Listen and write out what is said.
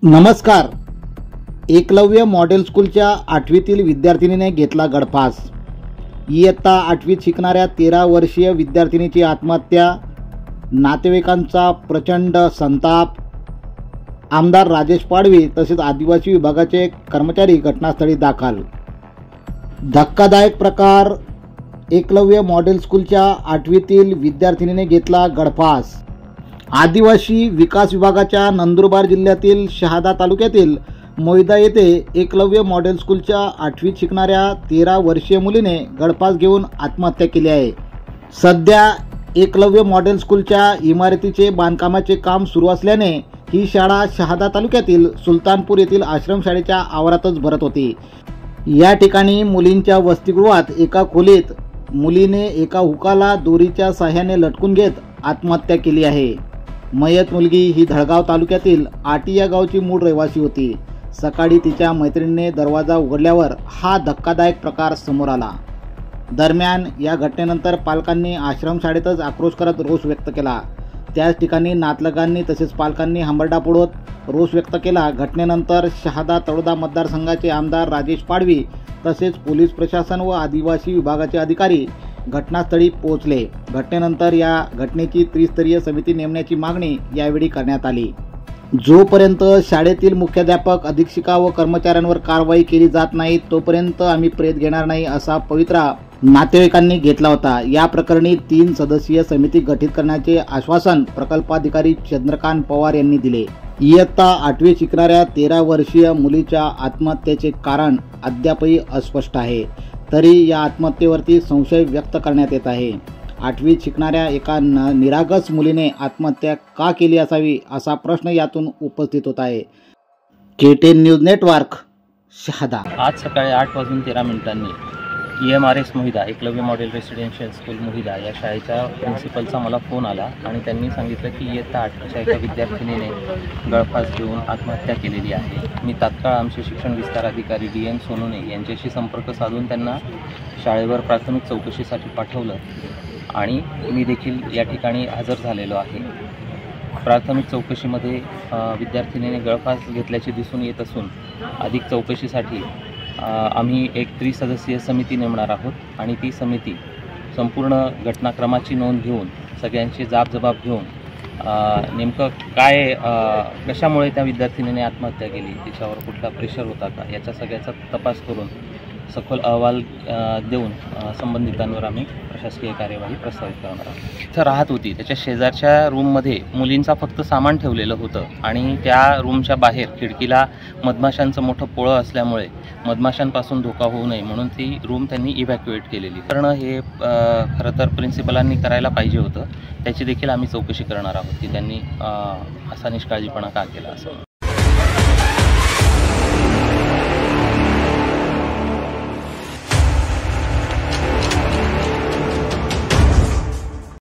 नमस्कार. एकलव्य मॉडेल स्कूलच्या 8वीतील विद्यार्थिनीने घेतला गळफास. इयत्ता 8वीत शिकणाऱ्या 13 वर्षीय विद्यार्थिनीची आत्महत्या. नातेवाईकांचा प्रचंड संताप. आमदार राजेश पाडवी तसेच आदिवासी विभागाचे कर्मचारी घटनास्थळी दाखल. धक्कादायक प्रकार. एकलव्य मॉडेल स्कूलच्या 8वीतील विद्यार्थिनीने घेतला गळफास. आदिवासी विकास विभागाच्या नंदुरबार जिल्ह्यातील शहादा तालुक्यातील मोयदा येथे एकलव्य मॉडेल स्कूलच्या 8वीत शिकणाऱ्या 13 वर्षीय मुलीने गळफास घेऊन आत्महत्या केली आहे. सध्या एकलव्य मॉडेल स्कूलच्या इमारतीचे बांधकामाचे काम सुरू असल्याने ही शाळा शहादा तालुक्यातील सुलतानपूर येथील आश्रमशाळेच्या आवारातच भरत होती. या ठिकाणी मुलींच्या वसतिगृहात एका खोलीत मुलीने एका हुकाला दोरीच्या साह्याने लटकून घेत आत्महत्या केली आहे. मयत मुलगी ही धळगाव तालुक्यातील आटी या गावची मूळ रहिवासी होती. सकाळी तिच्या मैत्रिणीने दरवाजा उघडल्यावर हा धक्कादायक प्रकार समोर आला. दरम्यान या घटनेनंतर पालकांनी आश्रमशाळेतच आक्रोश करत रोष व्यक्त केला. त्याच ठिकाणी नातलगांनी तसेच पालकांनी हंबरडा फोडत रोष व्यक्त केला. घटनेनंतर शहादा तळोदा मतदारसंघाचे आमदार राजेश पाडवी तसेच पोलीस प्रशासन व आदिवासी विभागाचे अधिकारी घटनास्थळी पोहोचले. घटनेनंतर या घटनेची त्रिस्तरीय समिती नेमण्याची मागणी यावेळी करण्यात आली. जोपर्यंत शाळेतील मुख्याध्यापक, अधीक्षिका व कर्मचाऱ्यांवर कारवाई केली जात नाही तोपर्यंत आम्ही प्रेत घेणार नाही असा पवित्रा नातेवाईकांनी घेतला होता. या प्रकरणी 3 सदस्यीय समिती गठीत करण्याचे आश्वासन प्रकल्पाधिकारी चंद्रकांत पवार यांनी दिले. इयत्ता 8वी शिकणाऱ्या 13 वर्षीय मुलीच्या आत्महत्येचे कारण अद्यापही अस्पष्ट आहे. तरी या आत्महत्येवरती संशय व्यक्त करण्यात येत आहे. 8वीत शिकणाऱ्या एका निरागस मुलीने आत्महत्या का केली असावी असा प्रश्न यातून उपस्थित होत आहे. KTN news network, Shahada. आज सकाळी 8:13 EMRS Mohida Eklavya model residential school Mohida या शाळेच्या प्रिन्सिपलचा मला फोन आला आणि त्यांनी सांगितलं की इयत्ता 8वीच्या एका विद्यार्थिनीने गळफास घेऊन आत्महत्या केलेली आहे. मी तात्काळ आमचे शिक्षण विस्तार अधिकारी DN सोनोने यांच्याशी संपर्क साधून त्यांना शाळेवर प्राथमिक चौकशीसाठी पाठवलं आणि मी देखील या ठिकाणी हजर झालेलो आहे. प्राथमिक चौकशीमध्ये विद्यार्थिनीने गळफास घेतल्याचे दिसून येत असून अधिक चौकशीसाठी आम्ही एक त्रिसदस्यीय समिती नेमणार आहोत आणि ती समिती संपूर्ण घटनाक्रमाची नोंद घेऊन सगळ्यांची जाब घेऊन नेमकं काय कशामुळे त्या विद्यार्थिनीने आत्महत्या केली, तिच्यावर कुठला प्रेशर होता का याचा सगळ्याचा तपास करून सखोल अहवाल देऊन संबंधितांवर आम्ही प्रशासकीय कार्यवाही प्रस्तावित करणार आहोत. इथं राहत होती, त्याच्या शेजारच्या रूममध्ये मुलींचा फक्त सामान ठेवलेलं होतं आणि त्या रूमच्या बाहेर खिडकीला मधमाशांचं मोठं पोळं असल्यामुळे मधमाशांपासून धोका होऊ नये म्हणून ती रूम त्यांनी इव्हॅक्युएट केलेली. कारण हे खरं तर प्रिन्सिपलांनी करायला पाहिजे होतं. त्याची देखील आम्ही चौकशी करणार आहोत की त्यांनी असा निष्काळजीपणा का केला असं.